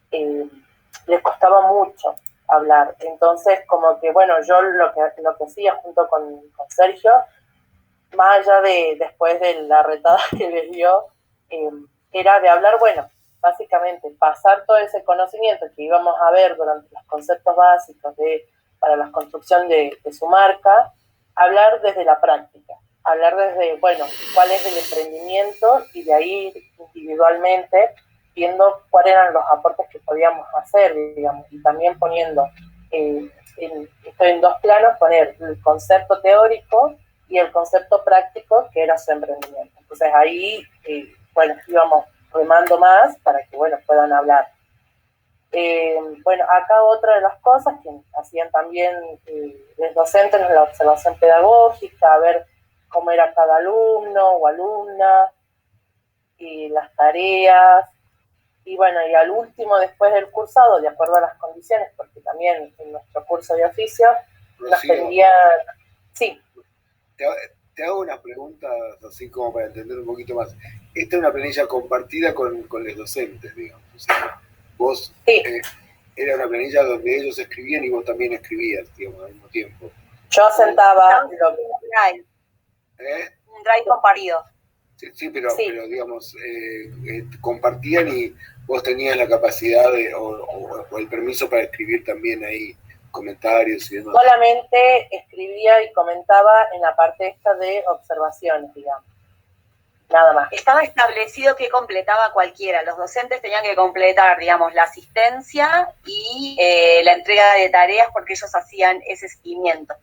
les costaba mucho hablar, entonces como que yo lo que hacía junto con Sergio, más allá de después de la retada que les dio, era de hablar, básicamente pasar todo ese conocimiento que íbamos a ver durante los conceptos básicos para la construcción de su marca, hablar desde la práctica. hablar desde, bueno, cuál es el emprendimiento y de ahí individualmente viendo cuáles eran los aportes que podíamos hacer, digamos, y también poniendo, estoy en dos planos, poner el concepto teórico y el concepto práctico que era su emprendimiento. Entonces ahí, bueno, íbamos remando más para que, bueno, puedan hablar. Bueno, acá otra de las cosas que hacían también los docentes en la observación pedagógica, a ver cómo era cada alumno o alumna, y las tareas, y bueno, y al último, después del cursado, de acuerdo a las condiciones, porque también en nuestro curso de oficio nos pedían... Sí. Te hago unas preguntas así como para entender un poquito más. Esta es una planilla compartida con los docentes, digamos. O sea, vos... Sí. Era una planilla donde ellos escribían y vos también escribías, digamos, al mismo tiempo. Yo sentaba... Un drive compartido. Sí, pero digamos, compartían y vos tenías la capacidad o el permiso para escribir también ahí comentarios y demás. Solamente escribía y comentaba en la parte esta de observaciones, digamos. Nada más. Estaba establecido que completaba cualquiera. Los docentes tenían que completar, digamos, la asistencia y la entrega de tareas porque ellos hacían ese seguimiento.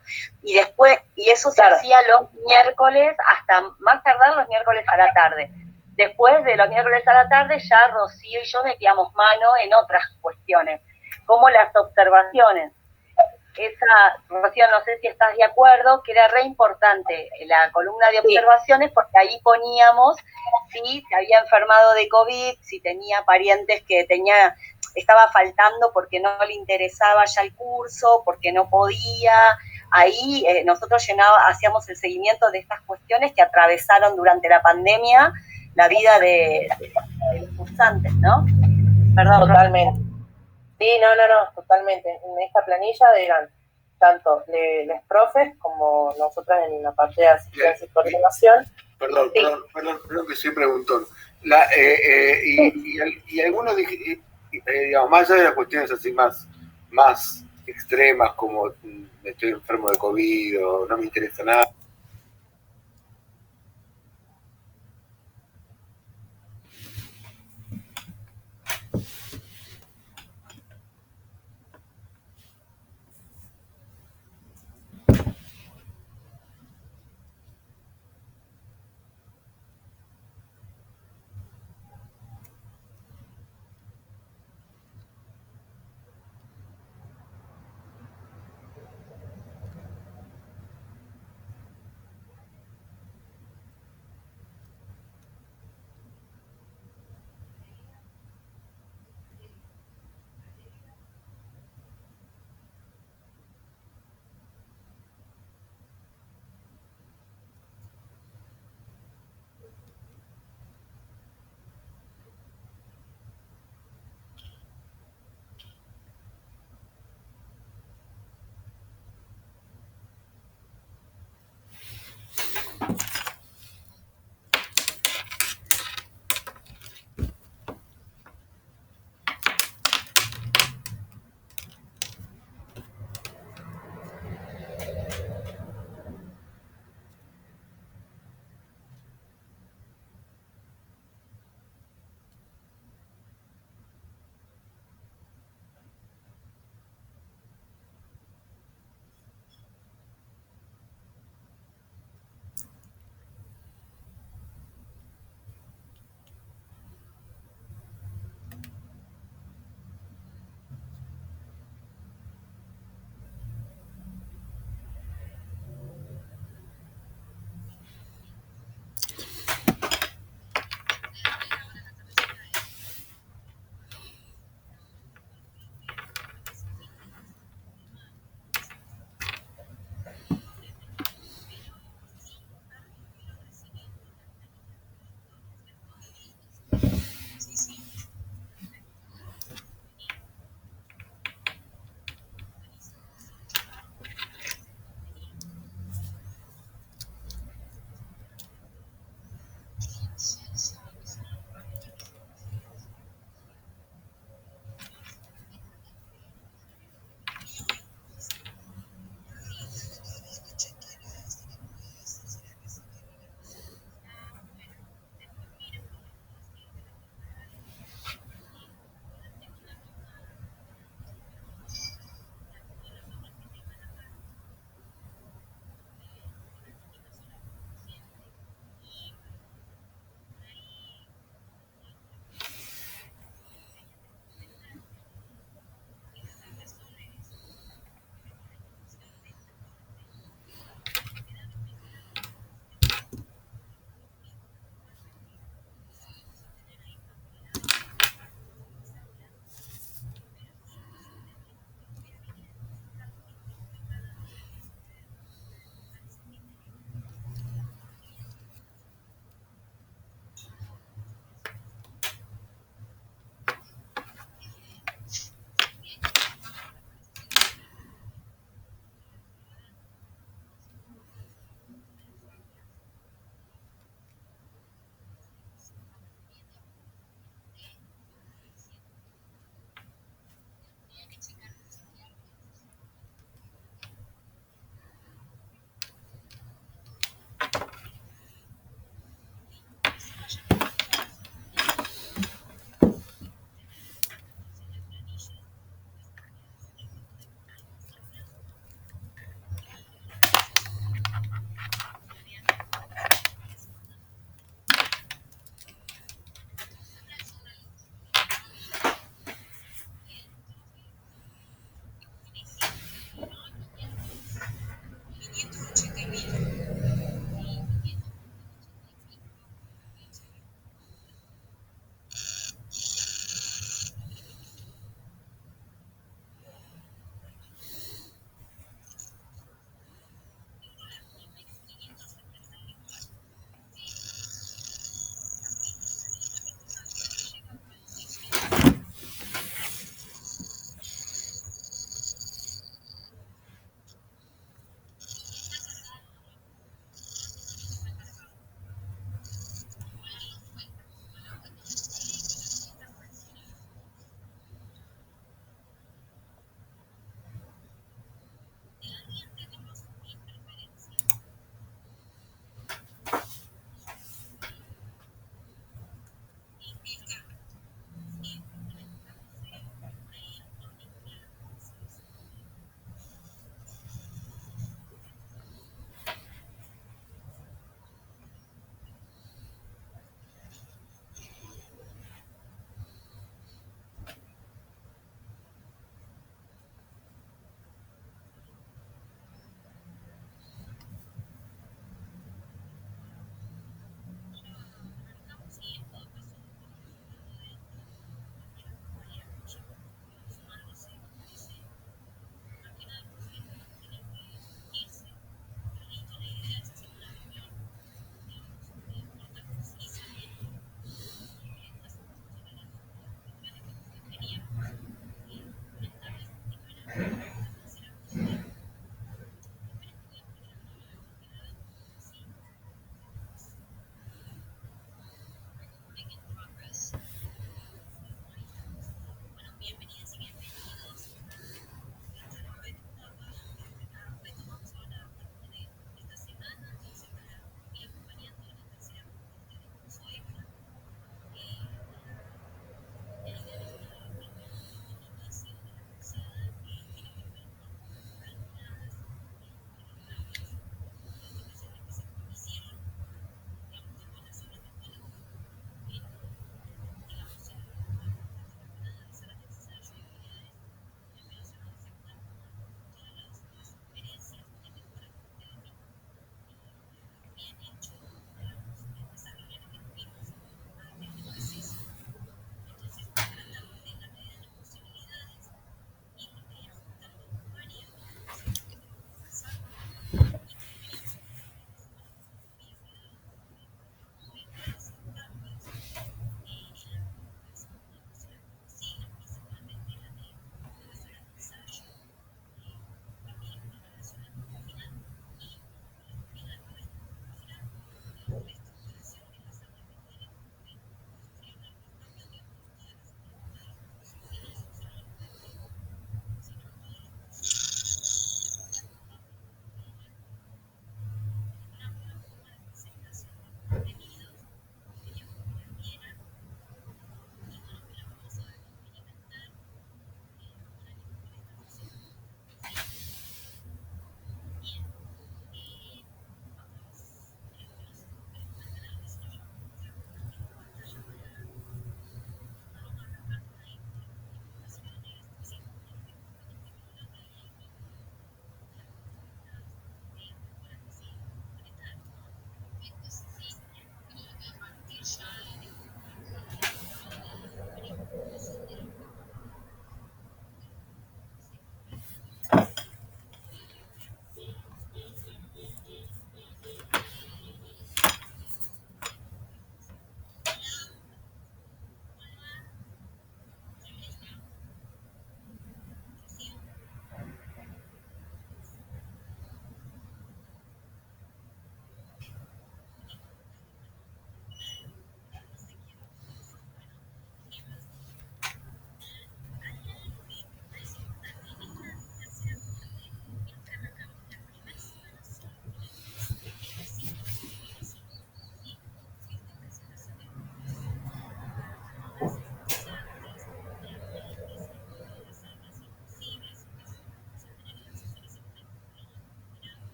Y después, y eso se hacía los miércoles, hasta más tardar los miércoles a la tarde. Después de los miércoles a la tarde, ya Rocío y yo metíamos mano en otras cuestiones, como las observaciones. Rocío, no sé si estás de acuerdo, que era re importante la columna de observaciones, porque ahí poníamos si se había enfermado de COVID, si tenía parientes que estaba faltando porque no le interesaba ya el curso, porque no podía. Ahí nosotros hacíamos el seguimiento de estas cuestiones que atravesaron durante la pandemia la vida de los cursantes, ¿no? Perdón. Totalmente. Sí, no, totalmente. En esta planilla eran tanto los profes como nosotros en la parte de asistencia y coordinación. Perdón que soy preguntón. Y algunos, digamos, más allá de las cuestiones así más extremas, como estoy enfermo de COVID o no me interesa nada,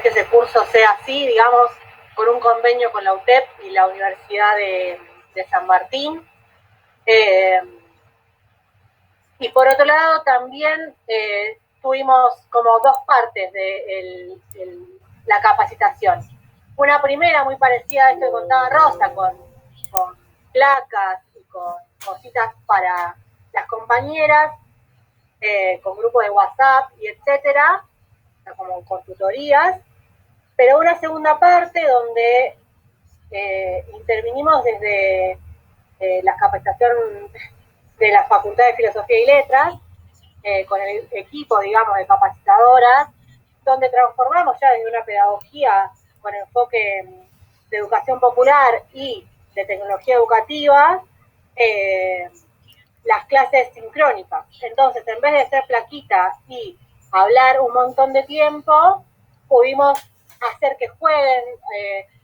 Que ese curso sea así, digamos, con un convenio con la UTEP y la Universidad de San Martín. Y por otro lado, también tuvimos como dos partes de la capacitación. Una primera muy parecida a esto que contaba Rosa, con placas y con cositas para las compañeras, con grupos de WhatsApp y etcétera, como con tutorías, pero una segunda parte donde intervinimos desde la capacitación de la Facultad de Filosofía y Letras, con el equipo, digamos, de capacitadoras, donde transformamos ya desde una pedagogía con enfoque de educación popular y de tecnología educativa, las clases sincrónicas. Entonces, en vez de ser plaquita y hablar un montón de tiempo, pudimos hacer que jueguen,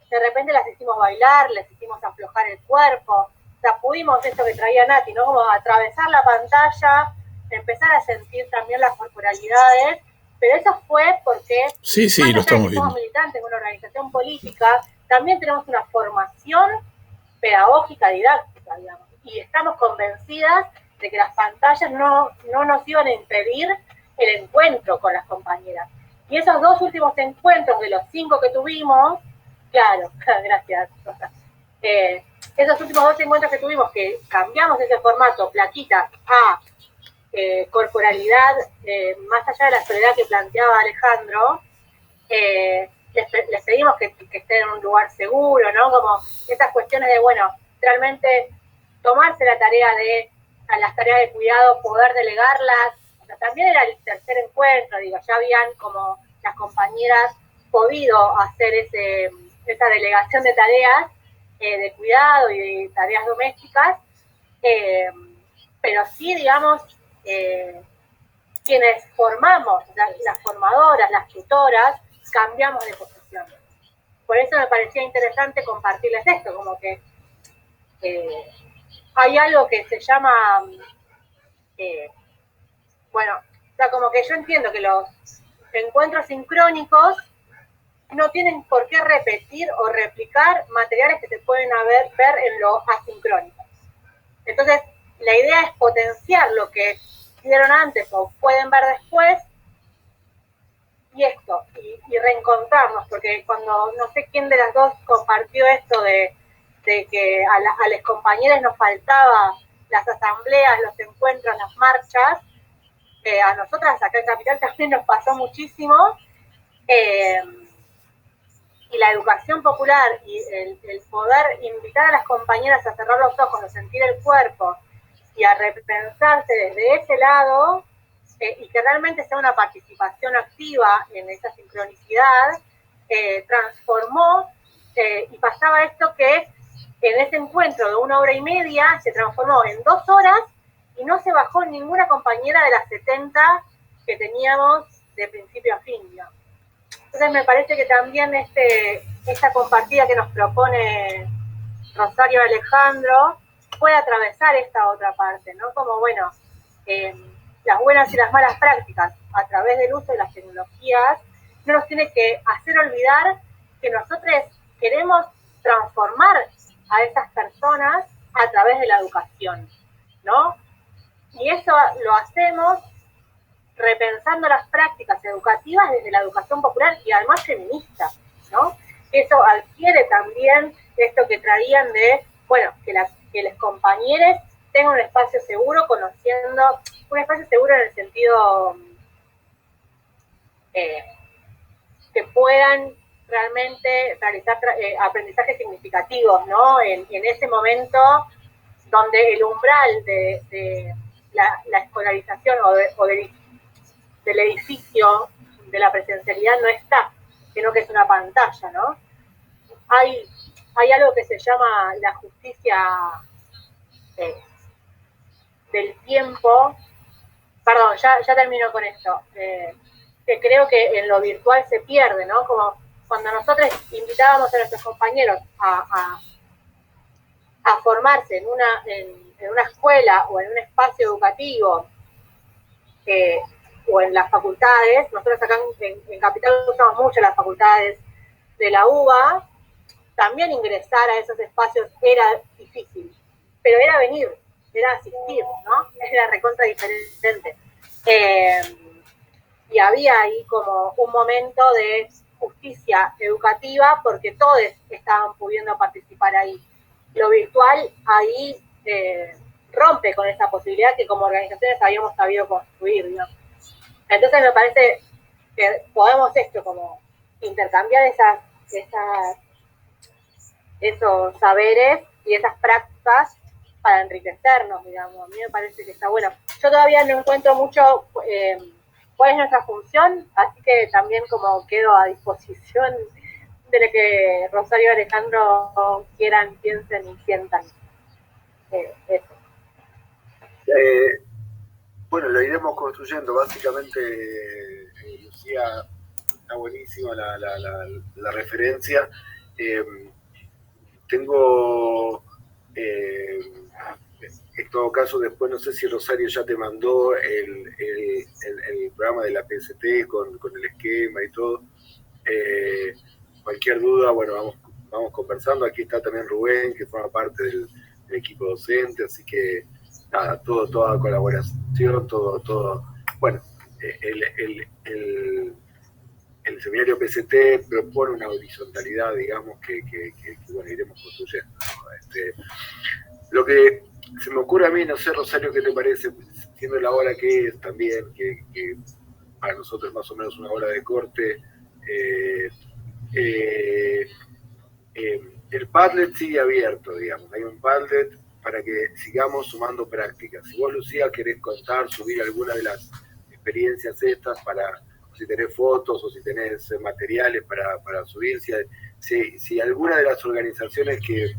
de repente las hicimos bailar, les hicimos aflojar el cuerpo, o sea, pudimos, esto que traía Nati, ¿no? Como atravesar la pantalla, empezar a sentir también las corporalidades pero eso fue porque Sí, más allá lo de estamos que somos viendo. militantes de una organización política, también tenemos una formación pedagógica, didáctica, digamos, y estamos convencidas de que las pantallas no nos iban a impedir el encuentro con las compañeras. Y esos 2 últimos encuentros de los 5 que tuvimos, claro, gracias, Rosa. Esos últimos 2 encuentros que tuvimos, que cambiamos ese formato, plaquita, a corporalidad, más allá de la soledad que planteaba Alejandro, les pedimos que estén en un lugar seguro, ¿no? Como esas cuestiones de, bueno, realmente tomarse la tarea de, a las tareas de cuidado, poder delegarlas. O sea, también era el tercer encuentro, digo, ya habían como las compañeras podido hacer esa delegación de tareas de cuidado y de tareas domésticas, pero sí, digamos, quienes formamos, las formadoras, las tutoras, cambiamos de posición. Por eso me parecía interesante compartirles esto, como que hay algo que se llama, bueno, o sea, como que yo entiendo que los encuentros sincrónicos no tienen por qué repetir o replicar materiales que se pueden ver en lo asincrónico. Entonces, la idea es potenciar lo que vieron antes o pueden ver después, y esto, y reencontrarnos, porque cuando no sé quién de las dos compartió esto de que a las compañeras nos faltaba las asambleas, los encuentros, las marchas, a nosotras acá en Capital también nos pasó muchísimo, y la educación popular y el poder invitar a las compañeras a cerrar los ojos, a sentir el cuerpo y a repensarse desde ese lado, y que realmente sea una participación activa en esa sincronicidad, transformó, y pasaba esto que en ese encuentro de 1 hora y media se transformó en 2 horas y no se bajó ninguna compañera de las 70 que teníamos de principio a fin, digamos. Entonces me parece que también esta compartida que nos propone Rosario Alejandro puede atravesar esta otra parte, ¿no? Como, bueno, las buenas y las malas prácticas a través del uso de las tecnologías no nos tiene que hacer olvidar que nosotros queremos transformar a esas personas a través de la educación, ¿no? Y eso lo hacemos repensando las prácticas educativas desde la educación popular y además feminista, ¿no? Eso adquiere también esto que traían de, bueno, que los compañeros tengan un espacio seguro, conociendo, un espacio seguro en el sentido que puedan realmente realizar aprendizajes significativos, ¿no? En ese momento donde el umbral de la escolarización o del edificio de la presencialidad no está, sino que es una pantalla, ¿no? Hay algo que se llama la justicia del tiempo. Perdón, ya termino con esto. Que creo que en lo virtual se pierde, ¿no? Como cuando nosotros invitábamos a nuestros compañeros a formarse en una escuela o en un espacio educativo, o en las facultades, nosotros acá en Capital usamos mucho las facultades de la UBA, también ingresar a esos espacios era difícil, pero era venir, era asistir, ¿no? Era recontra diferente. Y había ahí como un momento de justicia educativa porque todos estaban pudiendo participar ahí. Lo virtual ahí rompe con esa posibilidad que como organizaciones habíamos sabido construir, ¿no? Entonces me parece que podemos como intercambiar esos saberes y esas prácticas para enriquecernos, digamos. A mí me parece que está bueno. Yo todavía no encuentro mucho cuál es nuestra función, así que también como quedo a disposición de lo que Rosario y Alejandro quieran, piensen y sientan. Eso. Bueno, lo iremos construyendo. Básicamente, Lucía, está buenísima la referencia. Tengo En todo caso, después no sé si Rosario ya te mandó el programa de la PST con el esquema y todo. Cualquier duda, bueno, vamos conversando. Aquí está también Rubén, que forma parte del equipo docente, así que nada, toda colaboración, todo. Bueno, el seminario PST propone una horizontalidad, digamos, que bueno, iremos construyendo, ¿no? Lo que se me ocurre a mí, no sé, Rosario, ¿qué te parece? Siendo la hora que es también, que para nosotros es más o menos una hora de corte, el Padlet sigue abierto, digamos. Hay un Padlet para que sigamos sumando prácticas. Si vos, Lucía, querés contar, subir alguna de las experiencias estas para, si tenés fotos o si tenés materiales para subir, si alguna de las organizaciones que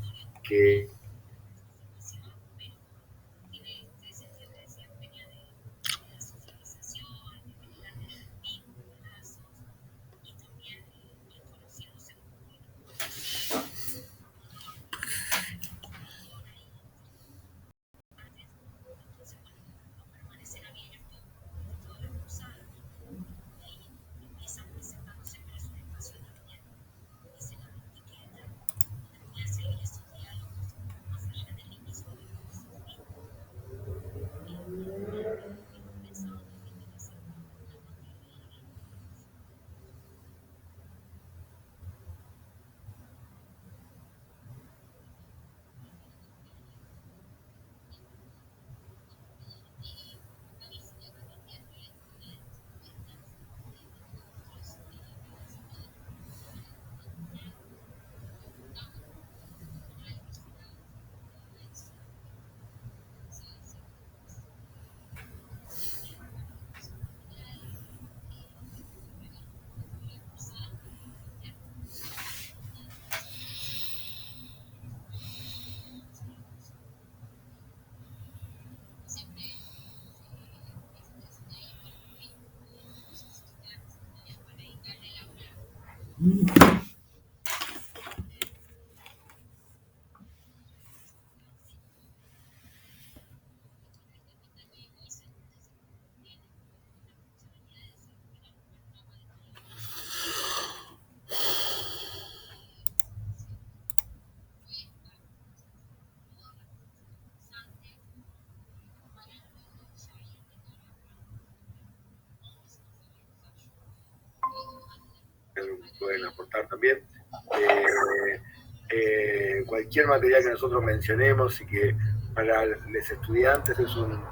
pueden aportar también. Cualquier material que nosotros mencionemos y que para los estudiantes es un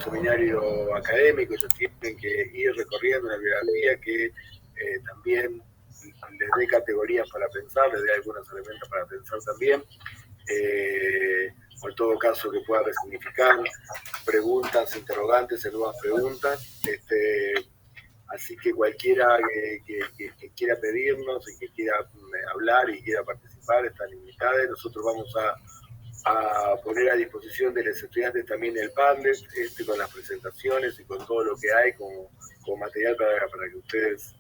seminario académico, ellos tienen que ir recorriendo una bibliografía que también les dé categorías para pensar, les dé algunos elementos para pensar también, o en todo caso que pueda resignificar preguntas, interrogantes en nuevas preguntas. Así que cualquiera que quiera pedirnos y que quiera hablar y quiera participar está limitada. Nosotros vamos a poner a disposición de los estudiantes también el Padlet, con las presentaciones y con todo lo que hay como material para que ustedes,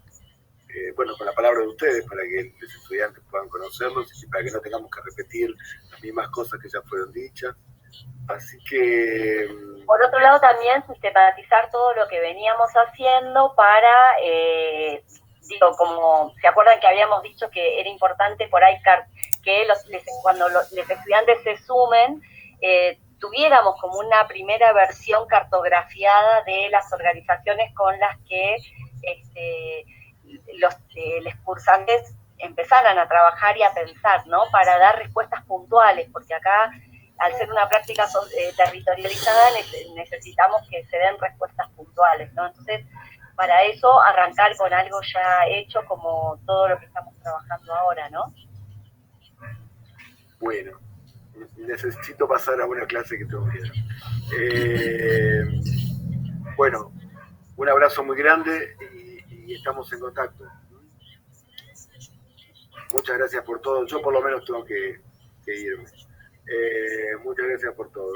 bueno, con la palabra de ustedes, para que los estudiantes puedan conocerlos y para que no tengamos que repetir las mismas cosas que ya fueron dichas. Así que... Por otro lado, también sistematizar todo lo que veníamos haciendo para, digo, como se acuerdan que habíamos dicho que era importante por ahí que cuando los estudiantes se sumen, tuviéramos como una primera versión cartografiada de las organizaciones con las que los cursantes empezaran a trabajar y a pensar, ¿no? Para dar respuestas puntuales, porque acá, al ser una práctica territorializada, necesitamos que se den respuestas puntuales, ¿no? Entonces, para eso, arrancar con algo ya hecho, como todo lo que estamos trabajando ahora, ¿no? Bueno, necesito pasar a una clase que tengo que ir. Bueno, un abrazo muy grande y estamos en contacto. Muchas gracias por todo. Yo por lo menos tengo que irme. Muchas gracias por todo.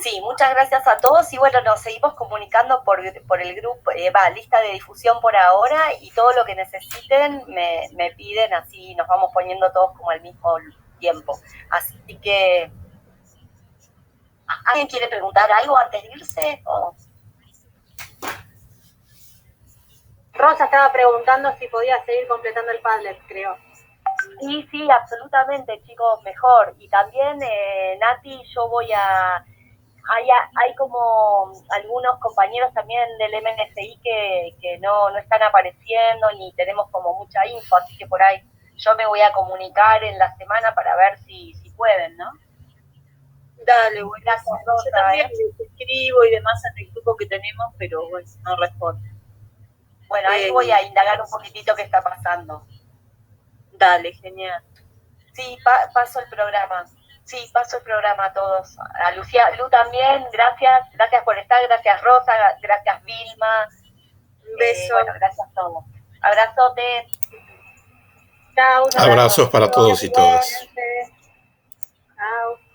Sí, muchas gracias a todos y bueno, nos seguimos comunicando por el grupo, lista de difusión por ahora, y todo lo que necesiten me piden, así nos vamos poniendo todos como al mismo tiempo. Así que ¿Alguien quiere preguntar algo antes de irse? Rosa estaba preguntando si podía seguir completando el Padlet, creo. Sí, absolutamente, chicos, mejor. Y también, Nati, yo voy a... Hay como algunos compañeros también del MNSI que no están apareciendo ni tenemos como mucha info, así que por ahí yo me voy a comunicar en la semana para ver si pueden, ¿no? Dale, bueno, Gracias, Rosa, yo también les escribo y demás en el grupo que tenemos, pero bueno, no respondo. Bueno, ahí voy a indagar un poquitito qué está pasando. Dale, genial. Sí, paso el programa. Sí, paso el programa a todos. A Lucía, Lu también, gracias por estar, gracias Rosa, gracias Vilma. Un beso. Bueno, gracias a todos. Abrazote. Chao. Abrazos para todos y todas. Chao.